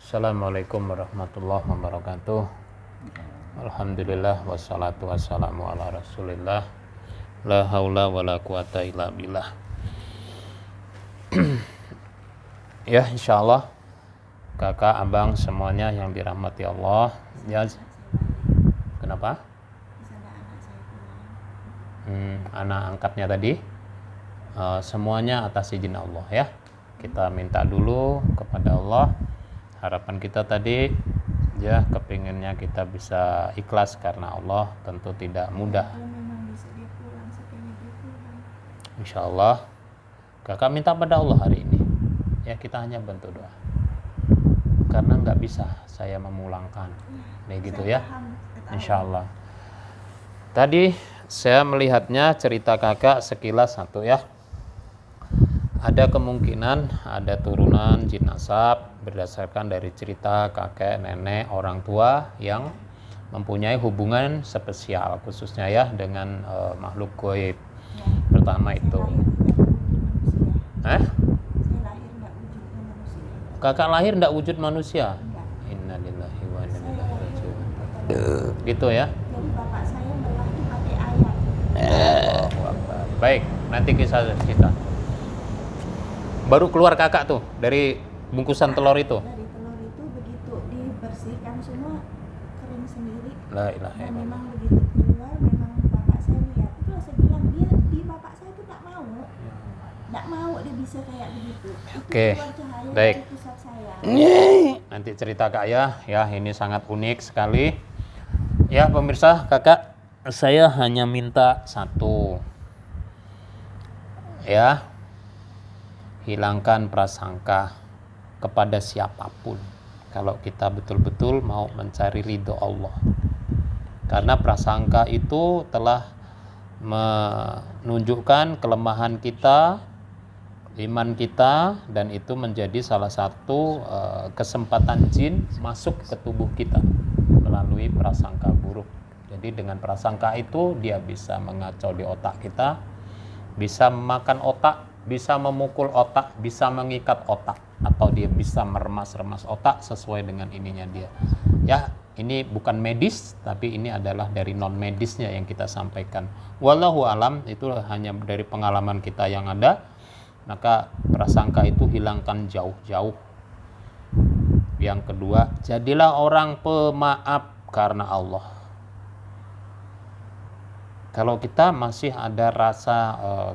Assalamualaikum warahmatullahi wabarakatuh. Alhamdulillah wassalatu wassalamu ala rasulillah. La haula wala quwata illa billah. Ya, insyaallah kakak, abang semuanya yang dirahmati Allah. Ya, kenapa? Anak angkatnya tadi semuanya atas izin Allah ya. Kita minta dulu kepada Allah. Harapan kita tadi ya, kepinginnya kita bisa ikhlas karena Allah tentu tidak mudah. Insya Allah kakak minta pada Allah hari ini ya, kita hanya bantu doa karena nggak bisa saya memulangkan gitu ya. Insya Allah tadi saya melihatnya cerita kakak sekilas satu ya, ada kemungkinan ada turunan jin nasab berdasarkan dari cerita kakek, nenek, orang tua yang mempunyai hubungan spesial khususnya ya dengan makhluk gaib. Pertama itu kakak lahir tidak wujud manusia. Innalillahi wa inna ilaihi raji'un. Gitu ya. Jadi bapak saya berlahir pakai ayam. Baik, nanti kisah kita. Baru keluar kakak tuh dari bungkusan telur itu. Dari telur itu begitu dibersihkan semua kering sendiri. La ilaha Dan illallah. memang begitu keluar, memang bapak saya lihat. Itulah saya bilang di bapak saya itu tak mau dia bisa kayak begitu. Itu Oke, keluar cahaya baik. dari pusat saya. Nanti cerita kak ya, ini sangat unik sekali. Ya pemirsa, kakak saya hanya minta satu. Ya, hilangkan prasangka kepada siapapun kalau kita betul-betul mau mencari ridho Allah, karena prasangka itu telah menunjukkan kelemahan kita, iman kita, dan itu menjadi salah satu kesempatan jin masuk ke tubuh kita melalui prasangka buruk. Jadi dengan prasangka itu dia bisa mengacau di otak kita, bisa memakan otak, bisa memukul otak, bisa mengikat otak, atau dia bisa meremas-remas otak sesuai dengan ininya dia. Ya, ini bukan medis, tapi ini adalah dari non medisnya yang kita sampaikan. Wallahu alam, itu hanya dari pengalaman kita yang ada. Maka prasangka itu hilangkan jauh-jauh. Yang kedua, jadilah orang pemaaf karena Allah. Kalau kita masih ada rasa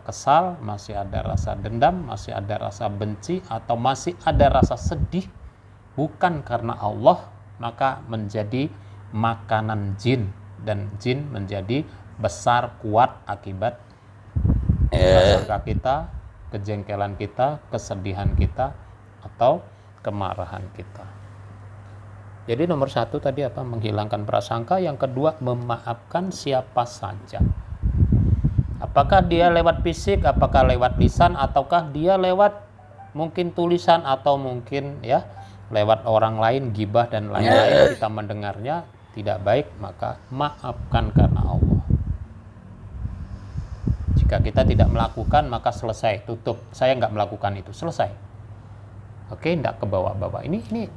kesal, masih ada rasa dendam, masih ada rasa benci, atau masih ada rasa sedih bukan karena Allah, maka menjadi makanan jin, dan jin menjadi besar kuat akibat prasangka kita, kejengkelan kita, kesedihan kita, atau kemarahan kita. Jadi nomor satu tadi apa? Menghilangkan prasangka. Yang kedua, memaafkan siapa saja. Apakah dia lewat fisik, apakah lewat lisan, ataukah dia lewat mungkin tulisan, atau mungkin ya lewat orang lain, gibah dan lain-lain, kita mendengarnya tidak baik, maka maafkan karena Allah. Jika kita tidak melakukan, maka selesai, tutup. Saya nggak melakukan itu, selesai. Oke, nggak ke bawah-bawah. Ini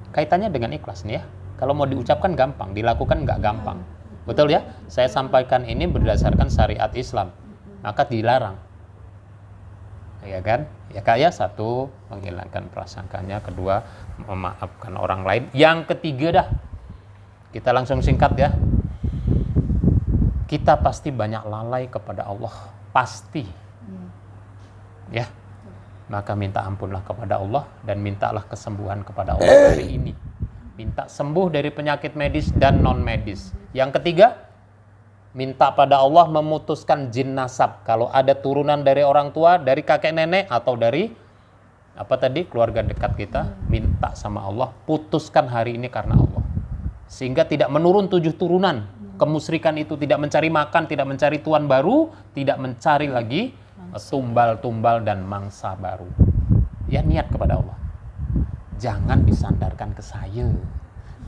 kaitannya dengan ikhlas nih ya. Kalau mau diucapkan gampang, dilakukan nggak gampang. Betul ya? Saya sampaikan ini berdasarkan syariat Islam, maka dilarang. Ya kan? Ya kak ya, satu, menghilangkan prasangkanya. Kedua, memaafkan orang lain. Yang ketiga dah, kita langsung singkat ya. Kita pasti banyak lalai kepada Allah. Pasti. Ya. Maka minta ampunlah kepada Allah dan mintalah kesembuhan kepada Allah hari ini. Minta sembuh dari penyakit medis dan non medis. Yang ketiga, minta pada Allah memutuskan jin nasab. Kalau ada turunan dari orang tua, dari kakek nenek, atau dari keluarga dekat kita, minta sama Allah, putuskan hari ini karena Allah, sehingga tidak menurun 7 turunan. Kemusyrikan itu tidak mencari makan, tidak mencari tuan baru, tidak mencari lagi tumbal-tumbal dan mangsa baru. Ya, niat kepada Allah. Jangan disandarkan ke saya.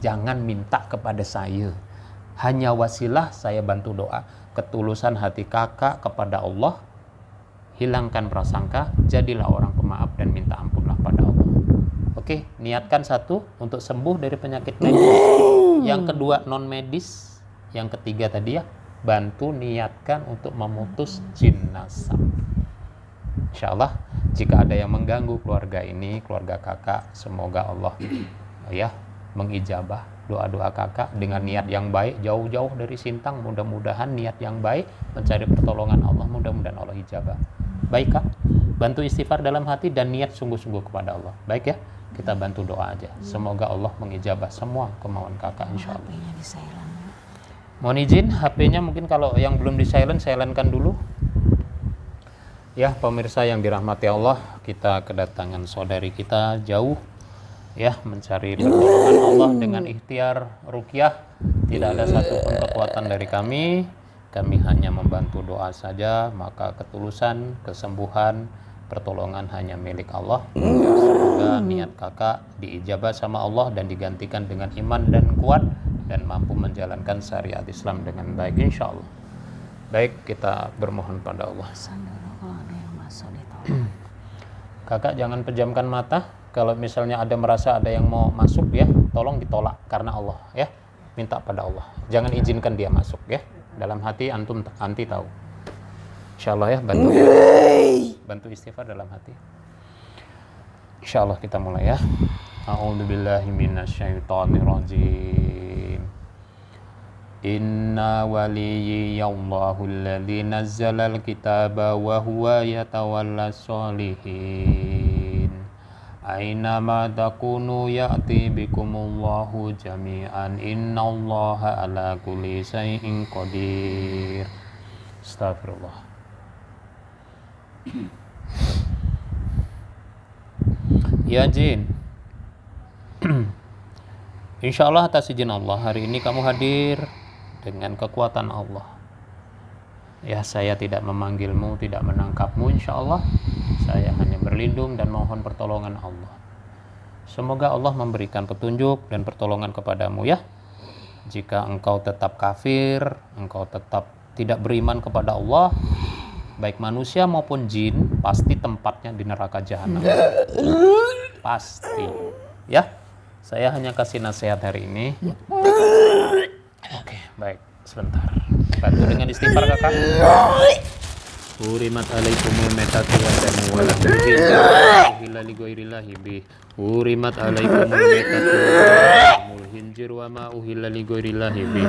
Jangan minta kepada saya. Hanya wasilah, saya bantu doa. Ketulusan hati kakak kepada Allah. Hilangkan prasangka, jadilah orang pemaaf dan minta ampunlah pada Allah. Oke? Oke, niatkan satu untuk sembuh dari penyakit medis. Yang kedua non medis. Yang ketiga tadi ya, bantu niatkan untuk memutus jin nasab. Insya Allah jika ada yang mengganggu keluarga ini, keluarga kakak, semoga Allah ya mengijabah doa-doa kakak dengan niat yang baik, jauh-jauh dari Sintang. Mudah-mudahan niat yang baik mencari pertolongan Allah, mudah-mudahan Allah ijabah. Baik kak, bantu istighfar dalam hati dan niat sungguh-sungguh kepada Allah. Baik ya, kita bantu doa aja. Semoga Allah mengijabah semua kemauan kakak insya Allah. HP-nya di silent. Mohon izin, HP-nya mungkin kalau yang belum di silent, silentkan dulu. Ya, pemirsa yang dirahmati Allah, kita kedatangan saudari kita jauh ya mencari pertolongan Allah dengan ikhtiar ruqyah. Tidak ada satupun kekuatan dari kami. Kami hanya membantu doa saja, maka ketulusan, kesembuhan, pertolongan hanya milik Allah. Semoga niat kakak diijabah sama Allah dan digantikan dengan iman dan kuat dan mampu menjalankan syariat Islam dengan baik insya Allah. Baik, kita bermohon pada Allah. Kalau ada yang masuk ditolong. Kakak jangan pejamkan mata. Kalau misalnya ada merasa ada yang mau masuk ya, tolong ditolak karena Allah ya. Minta pada Allah. Jangan izinkan dia masuk ya. Dalam hati antum anti tahu. Insyaallah ya, bantu istighfar dalam hati. Insyaallah kita mulai ya. A'udzubillahi minasyaitonirrajim. Inna waliyallahu alladzi nazzalal kitaba wa huwa yatawallas sholihin. Aina ma takunu ya'ti bikumullahu jami'an. Innallaha ala kulli syai'in qadir. Astagfirullah. Ya jin. Insya Allah atas izin Allah hari ini kamu hadir dengan kekuatan Allah. Ya, saya tidak memanggilmu, tidak menangkapmu, insya Allah. Saya hanya berlindung dan mohon pertolongan Allah. Semoga Allah memberikan petunjuk dan pertolongan kepadamu ya. Jika engkau tetap kafir, engkau tetap tidak beriman kepada Allah, baik manusia maupun jin, pasti tempatnya di neraka jahanam. Pasti. Ya, saya hanya kasih nasihat hari ini. Oke, baik. Sebentar. Bantu dengan istighfar kakak. Hurimat alaikumul metatu wa damu wa lahmu uhilla li ghairillahi bih. Hurimat alaikumul metatu wa hinjir wa ma uhilla li ghairillahi bih.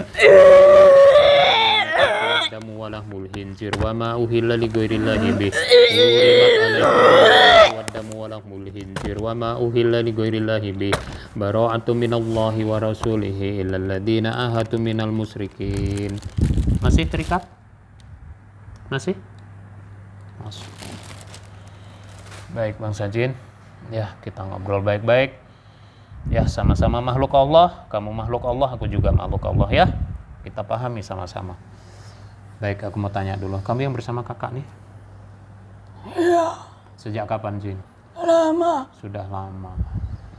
Damu wa lahmul hinjir wa ma uhilla li ghairillahi bih. Hurimat alaikumul wa damu wa lahmul hinjir wa ma uhilla li ghairillahi bih. Bara'atu minallahi wa rasulihi illal ladzina ahadu minal musyrikin. Masih terikat? Masih? Masuk. Baik Bang Sajin, ya kita ngobrol baik-baik. Ya sama-sama makhluk Allah, kamu makhluk Allah, aku juga makhluk Allah ya. Kita pahami sama-sama. Baik, aku mau tanya dulu, kamu yang bersama kakak nih? Iya. Sejak kapan Jin? Lama. Sudah lama.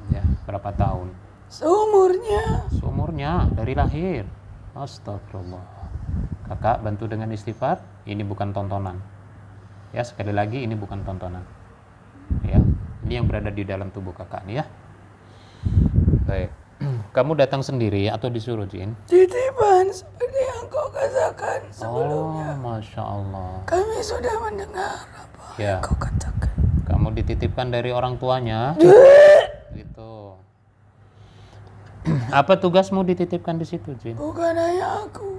Ya, berapa tahun? Seumurnya dari lahir. Astagfirullah. Kakak bantu dengan istighfar. Ini bukan tontonan. Ya, sekali lagi ini bukan tontonan. Ya, ini yang berada di dalam tubuh kakak nih ya. Baik. Kamu datang sendiri atau disuruh Jin? titipan seperti yang kau katakan sebelumnya. Oh, Masya Allah. Kami sudah mendengar apa Ya. yang kau katakan. Kamu dititipkan dari orang tuanya. Gitu. Apa tugasmu dititipkan di situ, Jin? Bukan hanya aku,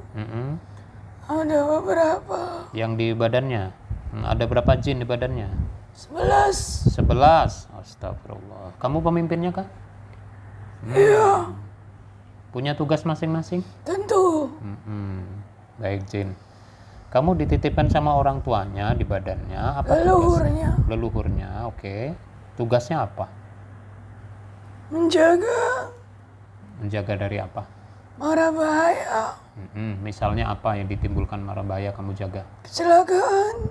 ada beberapa. Yang di badannya? Ada berapa jin di badannya? 11. 11. Astagfirullah. Kamu pemimpinnya kah? Iya, Punya tugas masing-masing? tentu. Baik Jin. Kamu dititipkan sama orang tuanya di badannya. Apa Leluhurnya tugasnya? Leluhurnya, oke. Tugasnya apa? menjaga Menjaga dari apa? mara bahaya, Misalnya apa yang ditimbulkan mara bahaya kamu jaga? kecelakaan,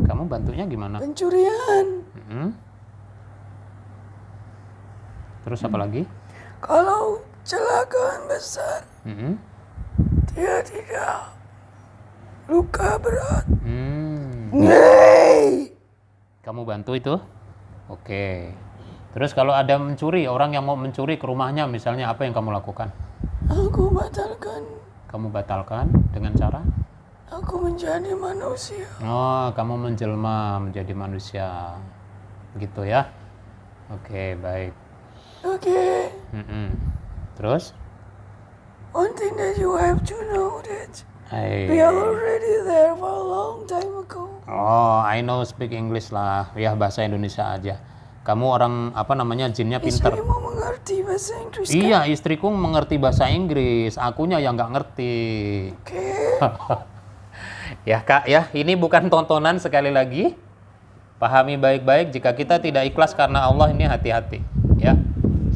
Kamu bantunya gimana? pencurian. Terus apa lagi? Kalau kecelakaan besar, dia tidak luka berat. Kamu bantu itu? Oke. Terus kalau ada mencuri, orang yang mau mencuri ke rumahnya misalnya, apa yang kamu lakukan? Aku batalkan. Kamu batalkan dengan cara? Aku menjadi manusia. Oh, kamu menjelma menjadi manusia. Gitu ya? Oke, baik. Okay. Terus? One thing that you have to know that Hai. we are already there for a long time ago. Oh, I know speak English lah. Ya, bahasa Indonesia aja. Kamu orang apa namanya, jinnya pinter. Istrimu mengerti bahasa Inggris kan? Iya, istriku mengerti bahasa Inggris. Akunya yang nggak ngerti. Oke. Ya Kak, ya ini bukan tontonan, sekali lagi. Pahami baik-baik, jika kita tidak ikhlas karena Allah, ini hati-hati. Ya,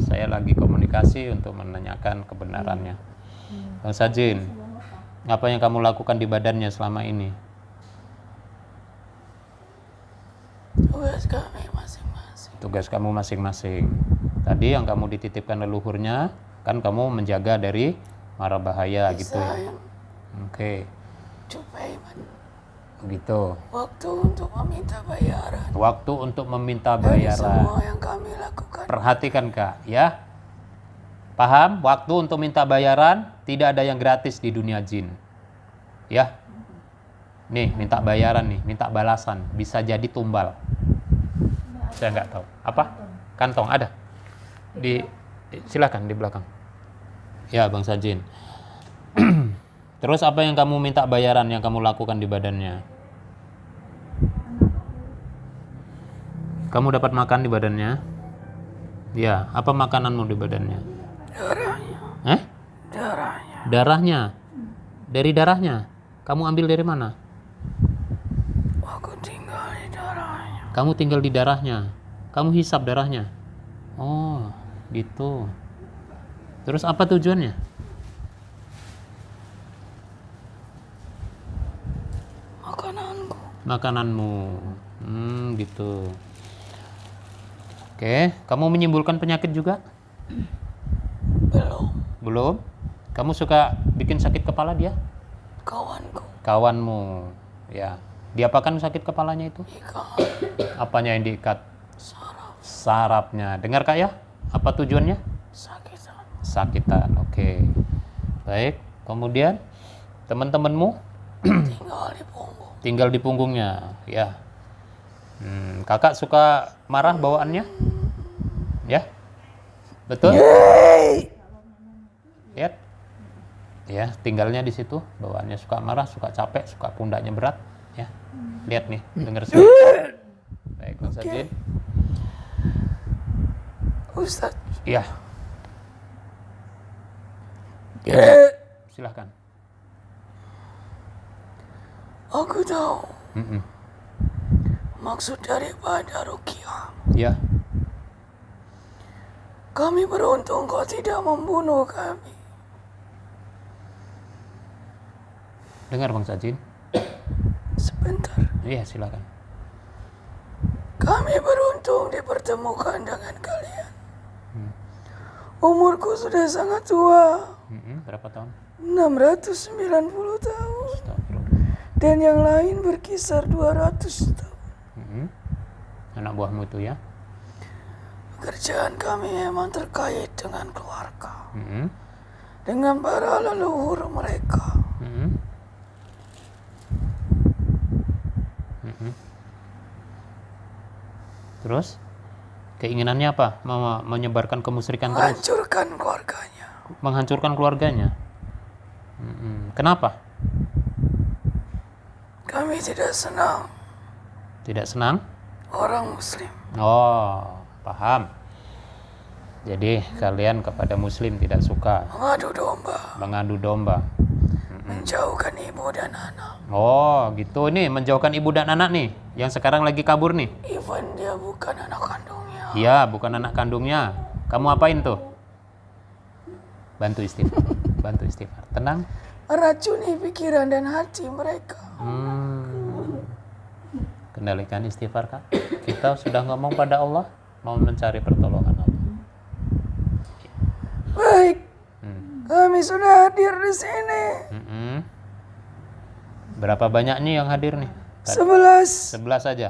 saya lagi komunikasi untuk menanyakan kebenarannya. Bang Sajin, apa yang kamu lakukan di badannya selama ini? Tugas kami masing-masing. Tugas kamu masing-masing. Tadi yang kamu dititipkan leluhurnya, kan kamu menjaga dari mara bahaya gitu ya. Sayang, Oke, to payment. gitu. Waktu untuk meminta bayaran Waktu untuk meminta dari bayaran. semua yang kami lakukan. Perhatikan Kak, ya. Paham? Waktu untuk minta bayaran, tidak ada yang gratis di dunia jin. Ya. Nih, minta bayaran nih, minta balasan. Bisa jadi tumbal. Saya nggak tahu. Apa? Kantong ada. Silakan di belakang. Ya, Bang Sajin. Terus apa yang kamu minta bayaran, yang kamu lakukan di badannya? Kamu dapat makan di badannya? Ya, apa makananmu di badannya? Darahnya. Darahnya. Darahnya. Dari darahnya. Kamu ambil dari mana? Aku tinggal di darahnya. Kamu tinggal di darahnya. Kamu hisap darahnya. Oh, gitu. Terus apa tujuannya? Makananku. Makananmu. Gitu. Oke, kamu menyimpulkan penyakit juga? Belum. Belum? Kamu suka bikin sakit kepala dia? Kawanku. Kawanmu. Ya. Diapakan sakit kepalanya itu? Ikan. Apanya yang diikat? Saraf. Sarafnya. Dengar Kak ya? Apa tujuannya? Sakitan. Sakitan. Oke. Baik. Kemudian teman-temanmu Tinggal di punggung. tinggal di punggungnya. Ya. Kakak suka marah bawaannya? Ya? Betul? Lihat. Ya, tinggalnya di situ. Bawaannya suka marah, suka capek, suka pundaknya berat. Ya. Lihat nih, dengar sini. Baik, Bang Sajin. Ustaz. Iya. Silahkan. Aku tahu Mm-mm. maksud daripada ruqyah. Ya. Kami beruntung kau tidak membunuh kami. Dengar Bang Sajin. Sebentar. Iya, silakan. Kami beruntung dipertemukan dengan kalian. Umurku sudah sangat tua. Berapa tahun? 690 tahun. Astagfirullah. Dan yang lain berkisar 200 tahun. Anak buahmu itu ya? Pekerjaan kami memang terkait dengan keluarga. Mm-mm. Dengan para leluhur mereka. Mm-mm. Mm-mm. Terus? Keinginannya apa? Menyebarkan kemusyrikan terus? Menghancurkan keluarganya. Menghancurkan keluarganya? Kenapa? Kami tidak senang Tidak senang? orang muslim. Oh, paham. Jadi kalian kepada muslim tidak suka Mengadu domba. mengadu domba. Menjauhkan ibu dan anak. Oh, gitu. Ini menjauhkan ibu dan anak nih, yang sekarang lagi kabur nih. Even dia bukan anak kandungnya. Iya, bukan anak kandungnya. Kamu apain tuh? Bantu istighfar. Bantu istighfar. Tenang. Meracuni pikiran dan hati mereka. Kendalikan istighfar, Kak. Kita sudah ngomong pada Allah, mau mencari pertolongan Allah. Baik. Kami sudah hadir di sini. Berapa banyak nih yang hadir nih? 11. 11 saja.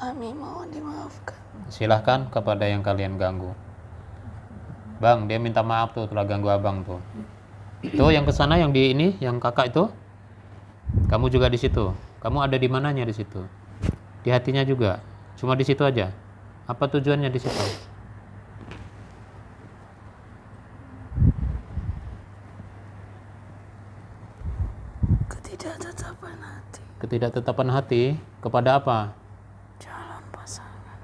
kami mohon dimaafkan. Silahkan kepada yang kalian ganggu. Bang, dia minta maaf tuh telah ganggu abang tuh. Itu yang kesana, yang di ini, yang kakak itu. Kamu juga di situ. Kamu ada di mananya di situ? Di hatinya juga. Cuma di situ aja. Apa tujuannya di situ? Ketidaktetapan hati. Ketidaktetapan hati kepada apa? Calon pasangan.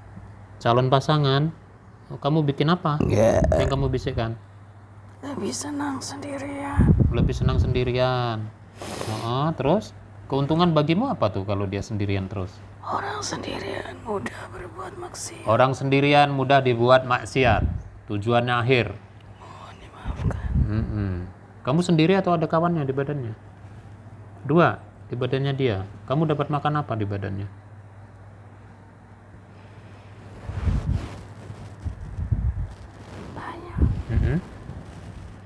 Calon pasangan. Oh, kamu bikin apa? Yang kamu bisikkan? Lebih senang sendirian. Lebih senang sendirian. Terus keuntungan bagimu apa tuh kalau dia sendirian terus? Orang sendirian mudah berbuat maksiat. Orang sendirian mudah dibuat maksiat. Tujuannya akhir. Mohon dimaafkan. Kamu sendiri atau ada kawannya di badannya? Dua di badannya dia. Kamu dapat makan apa di badannya? Banyak.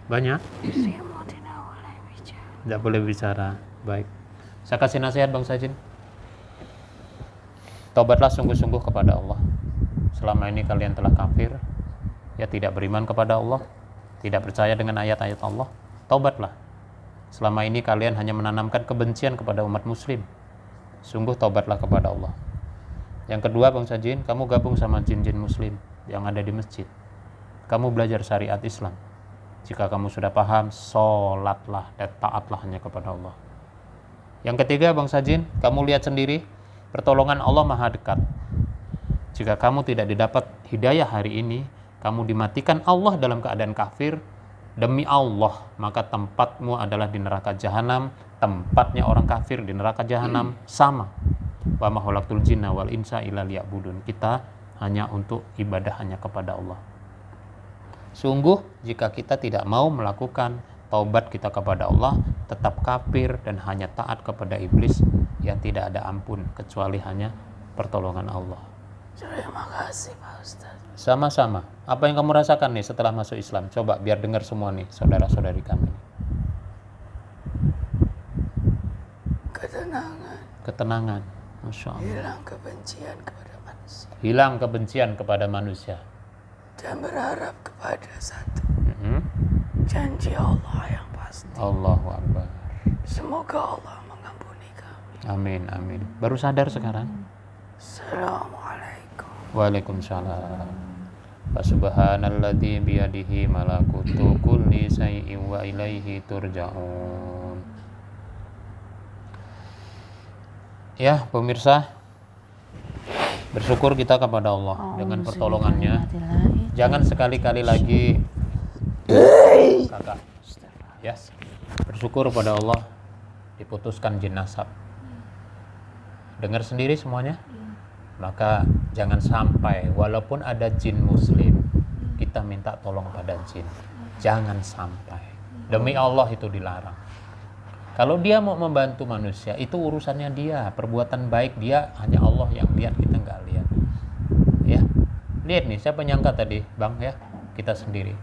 Banyak? Istrimu tidak boleh bicara. Tidak boleh bicara. Baik. Saya kasih nasihat Bang Sajin. Taubatlah sungguh-sungguh kepada Allah. Selama ini kalian telah kafir, ya tidak beriman kepada Allah, tidak percaya dengan ayat-ayat Allah. Taubatlah. Selama ini kalian hanya menanamkan kebencian kepada umat muslim. Sungguh taubatlah kepada Allah. Yang kedua Bang Sajin, kamu gabung sama jin-jin muslim yang ada di masjid. Kamu belajar syariat Islam. Jika kamu sudah paham, sholatlah dan taatlah hanya kepada Allah. Yang ketiga Bang Sajin, kamu lihat sendiri, pertolongan Allah maha dekat. Jika kamu tidak didapat hidayah hari ini, kamu dimatikan Allah dalam keadaan kafir, demi Allah, maka tempatmu adalah di neraka jahanam. Tempatnya orang kafir di neraka jahanam sama. Wa ma khalaqtul jinna wal insa illa liya'budun. Kita hanya untuk ibadah hanya kepada Allah. Sungguh jika kita tidak mau melakukan taubat kita kepada Allah, tetap kafir dan hanya taat kepada iblis, ya tidak ada ampun kecuali hanya pertolongan Allah. Terima kasih Pak Ustaz. Sama-sama. Apa yang kamu rasakan nih setelah masuk Islam? Coba biar dengar semua nih saudara-saudari kami. Ketenangan. Ketenangan. Masya Allah. Hilang kebencian kepada manusia. Hilang kebencian kepada manusia. Dan berharap kepada satu. Janji Allah yang pasti. Allahu Akbar. Semoga Allah mengampuni kami. Amin, amin. Baru sadar sekarang? Assalamualaikum. Waalaikumsalam. Subhanalladzi biyadihi malakutu kulli syai'in wa ilaihi turja'un. Ya, pemirsa, bersyukur kita kepada Allah dengan pertolongannya. Jangan sekali-kali lagi kakak, ya, bersyukur pada Allah diputuskan jin nasab. Dengar sendiri semuanya. Maka jangan sampai walaupun ada jin muslim, kita minta tolong pada jin. Jangan sampai. Demi Allah itu dilarang. Kalau dia mau membantu manusia, itu urusannya dia. Perbuatan baik dia, hanya Allah yang lihat, kita nggak lihat. Ya, lihat nih, siapa nyangka tadi, Bang ya, kita sendiri.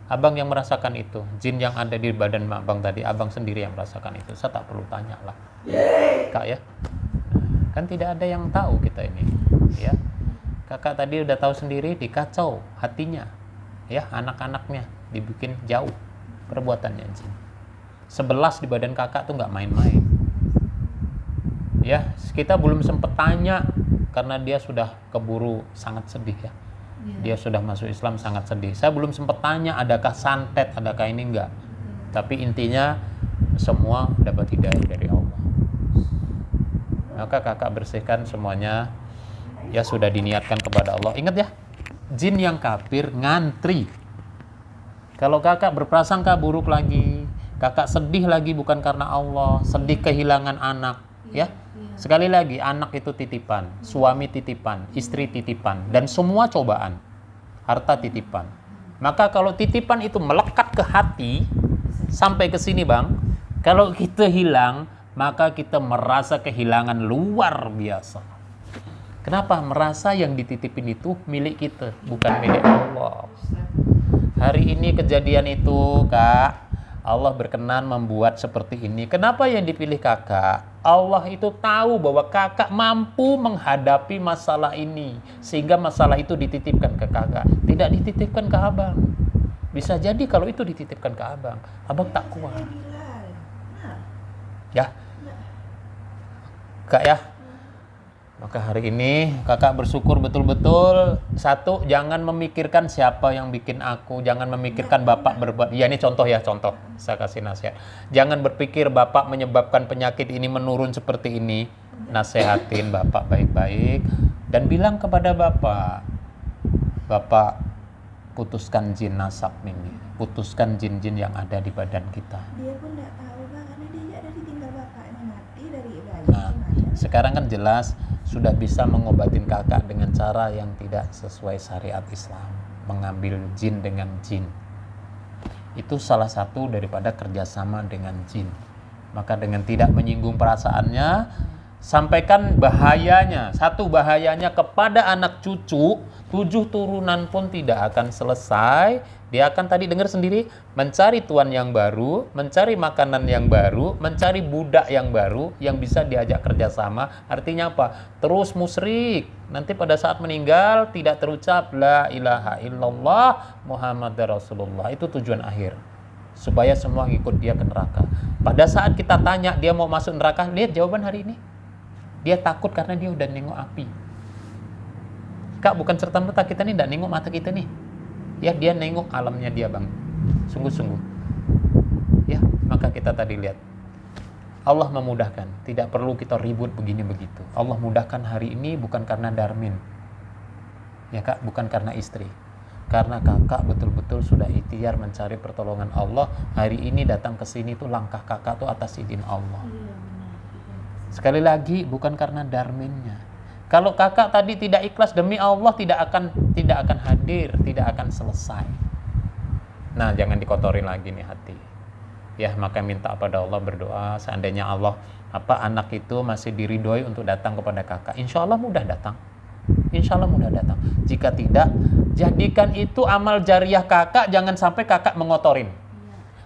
Abang yang merasakan itu, jin yang ada di badan abang tadi, abang sendiri yang merasakan itu. Saya tak perlu tanya lah, Kak ya. Kan tidak ada yang tahu kita ini, ya. Kakak tadi udah tahu sendiri, dikacau hatinya, ya, anak-anaknya dibikin jauh perbuatannya jin. 11 di badan kakak tuh nggak main-main. Ya, kita belum sempet tanya karena dia sudah keburu sangat sedih ya. Dia sudah masuk Islam sangat sedih. Saya belum sempet tanya adakah santet, adakah ini enggak. Tapi intinya semua dapat hidayah dari Allah. Maka kakak bersihkan semuanya. Ya sudah diniatkan kepada Allah. Ingat ya, jin yang kafir ngantri. Kalau kakak berprasangka buruk lagi, kakak sedih lagi bukan karena Allah, sedih kehilangan anak, ya. Sekali lagi, anak itu titipan, suami titipan, istri titipan, dan semua cobaan, harta titipan. Maka kalau titipan itu melekat ke hati, sampai ke sini Bang, kalau kita hilang, maka kita merasa kehilangan luar biasa. Kenapa? Merasa yang dititipin itu milik kita, bukan milik Allah. Hari ini kejadian itu, Kak, Allah berkenan membuat seperti ini. Kenapa yang dipilih kakak? Allah itu tahu bahwa kakak mampu menghadapi masalah ini, sehingga masalah itu dititipkan ke kakak, tidak dititipkan ke abang. Bisa jadi kalau itu dititipkan ke abang tak kuat. Saya bilang, nah, Ya, kak ya. Maka hari ini kakak bersyukur betul-betul. Satu, jangan memikirkan siapa yang bikin aku. Jangan memikirkan bapak berbuat. Ya ini contoh ya, contoh. Saya kasih nasihat. Jangan berpikir bapak menyebabkan penyakit ini menurun seperti ini. Nasehatin bapak baik-baik. Dan bilang kepada bapak, Bapak putuskan jin nasab ini. Putuskan jin-jin yang ada di badan kita. dia pun nggak tahu Pak, karena dia dari tinggal bapaknya mati dari bayi. Nah, sekarang kan jelas sudah bisa mengobatin kakak dengan cara yang tidak sesuai syariat Islam, mengambil jin dengan jin. Itu salah satu daripada kerjasama dengan jin. Maka dengan tidak menyinggung perasaannya, sampaikan bahayanya. Satu, bahayanya kepada anak cucu, 7 turunan pun tidak akan selesai. Dia akan tadi dengar sendiri, mencari tuan yang baru, mencari makanan yang baru, mencari budak yang baru, yang bisa diajak kerjasama. Artinya apa? Terus musyrik. Nanti pada saat meninggal tidak terucap La ilaha illallah Muhammad Rasulullah. Itu tujuan akhir. Supaya semua ngikut dia ke neraka. Pada saat kita tanya dia mau masuk neraka, lihat jawaban hari ini. Dia takut karena dia udah nengok api. Kak, bukan serta-merta kita nih, tidak nengok mata kita nih. Ya, dia nengok alamnya dia, Bang. Sungguh-sungguh. Ya, maka kita tadi lihat. Allah memudahkan. Tidak perlu kita ribut begini begitu. Allah mudahkan hari ini bukan karena Darmin. Ya, Kak, bukan karena istri. Karena kakak betul-betul sudah ikhtiar mencari pertolongan Allah. Hari ini datang ke sini tuh langkah kakak tuh atas izin Allah. Sekali lagi bukan karena Darminnya. Kalau kakak tadi tidak ikhlas demi Allah, tidak akan hadir, tidak akan selesai. Nah, jangan dikotorin lagi nih hati. Ya, maka minta pada Allah, berdoa seandainya Allah anak itu masih diridhoi untuk datang kepada kakak, insya Allah mudah datang. Insya Allah mudah datang. Jika tidak, jadikan itu amal jariah kakak, jangan sampai kakak mengotorin.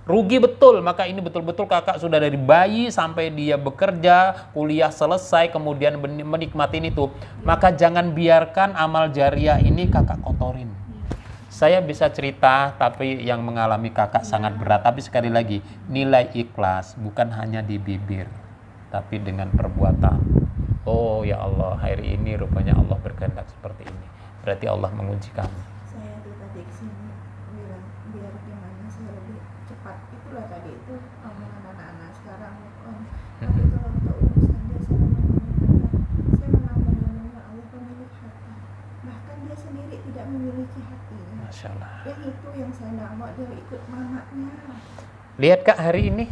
Rugi betul, maka ini betul-betul kakak sudah dari bayi sampai dia bekerja, kuliah selesai, kemudian menikmatin itu. Maka jangan biarkan amal jariah ini kakak kotorin. Saya bisa cerita, tapi yang mengalami kakak sangat berat. Tapi sekali lagi, nilai ikhlas bukan hanya di bibir, tapi dengan perbuatan. Oh ya Allah, hari ini rupanya Allah berkehendak seperti ini. Berarti Allah menguji kami. Saya tuh tadi kesini bilang biar gimana saya lebih cepat. Itulah tadi itu omongan anak-anak sekarang move on. Tapi kalau untuk urusan dia saya memang benar-benar Allah pemilik hati. Bahkan dia sendiri tidak memiliki hatinya. Masya Allah. Yang itu yang saya nak mau dia ikut mamanya. Lihat Kak hari ini,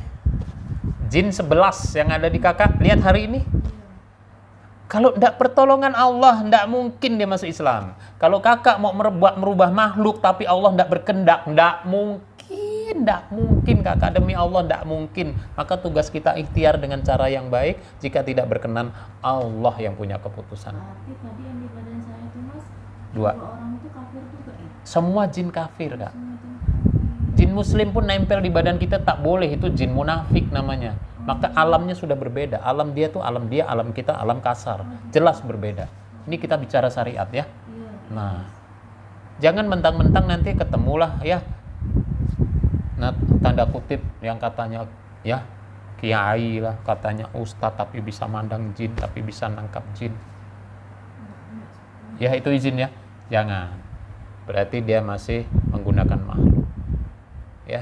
jin 11 yang ada di kakak, lihat hari ini. Kalau tidak pertolongan Allah, tidak mungkin dia masuk Islam. Kalau kakak mau merubah makhluk, tapi Allah tidak berkehendak, tidak mungkin kakak, demi Allah tidak mungkin. Maka tugas kita ikhtiar dengan cara yang baik. Jika tidak berkenan, Allah yang punya keputusan. Tapi tadi yang di badan saya itu Mas, 2. orang itu kafir juga ya? Semua jin kafir Kak. Semua itu. Jin muslim pun nempel di badan kita tak boleh, itu jin munafik namanya. Maka alamnya sudah berbeda. Alam dia tuh alam dia, alam kita alam kasar. Jelas berbeda. Ini kita bicara syariat ya. Nah, jangan mentang-mentang nanti ketemulah ya. Nah, tanda kutip yang katanya ya kiai lah, katanya ustadz tapi bisa mandang jin, tapi bisa nangkap jin. Ya itu izin ya. Jangan. Berarti dia masih menggunakan makhluk. Ya.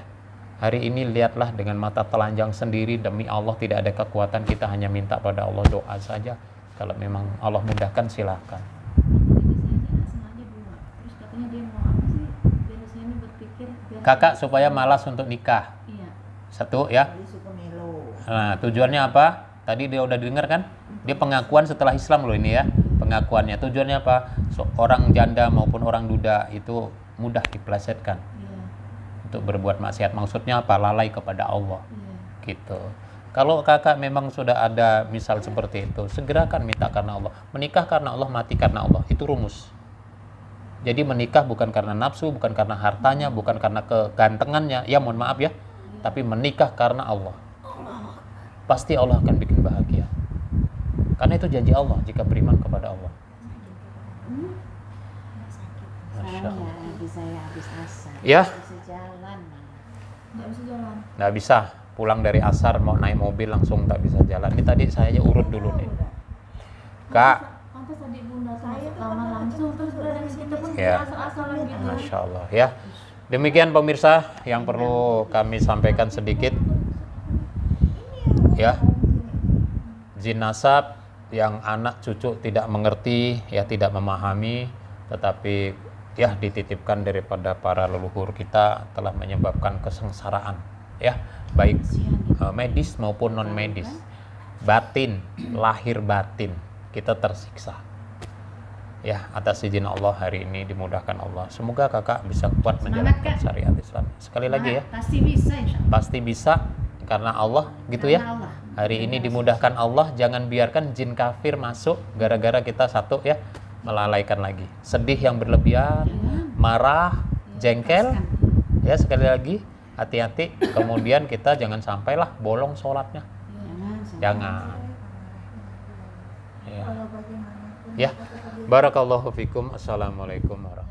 Hari ini lihatlah dengan mata telanjang sendiri, demi Allah tidak ada kekuatan, kita hanya minta pada Allah, doa saja. Kalau memang Allah mudahkan silakan. Terus katanya dia mau apa sih? Biar saya ini berpikir Kakak supaya malas untuk nikah. Iya. 1 ya. Jadi suka melo. Nah, tujuannya apa? Tadi dia udah dengar kan? Dia pengakuan setelah Islam loh ini ya. Pengakuannya. Tujuannya apa? Orang janda maupun orang duda itu mudah dipelesetkan. Untuk berbuat maksiat, maksudnya apa? Lalai kepada Allah. Gitu. Kalau kakak memang sudah ada misal seperti itu, segerakan minta karena Allah. Menikah karena Allah, mati karena Allah. Itu rumus. Jadi menikah bukan karena nafsu, bukan karena hartanya, bukan karena kegantengannya. Ya mohon maaf ya. tapi menikah karena Allah, pasti Allah akan bikin bahagia. Karena itu janji Allah jika beriman kepada Allah. Masya Sekarang Allah. ya lagi saya habis asar. Ya. Bisa jalan. Nggak bisa jalan. Nggak bisa pulang dari asar mau naik mobil langsung tak bisa jalan. Ini tadi saya urut dulu nih. Kak, Pantas tadi bunda tuh Saya masuk tuh kamar kan langsung terus berada di situ pun Ya. asal-asalan gitu. Masya Allah ya. Demikian pemirsa yang perlu kami sampaikan sedikit. Ya, jin nasab yang anak cucu tidak mengerti, ya tidak memahami, tetapi ya dititipkan daripada para leluhur kita telah menyebabkan kesengsaraan, ya baik medis maupun non medis, batin, lahir batin kita tersiksa. Ya, atas izin Allah hari ini dimudahkan Allah. Semoga kakak bisa kuat menjalankan Kak. syariat Islam. Sekali lagi ya, Pasti bisa insya Allah. pasti bisa karena Allah gitu ya. Karena Allah. Hari ini dimudahkan Allah, jangan biarkan jin kafir masuk gara-gara kita satu ya melalaikan lagi. Sedih yang berlebihan, marah, jengkel. Ya sekali lagi hati-hati. Kemudian kita jangan sampailah bolong sholatnya. Jangan. Ya. Kalau bagaimanapun Ya. kita tetap Barakallahu fikum. Assalamualaikum warahmatullahi wabarakatuh.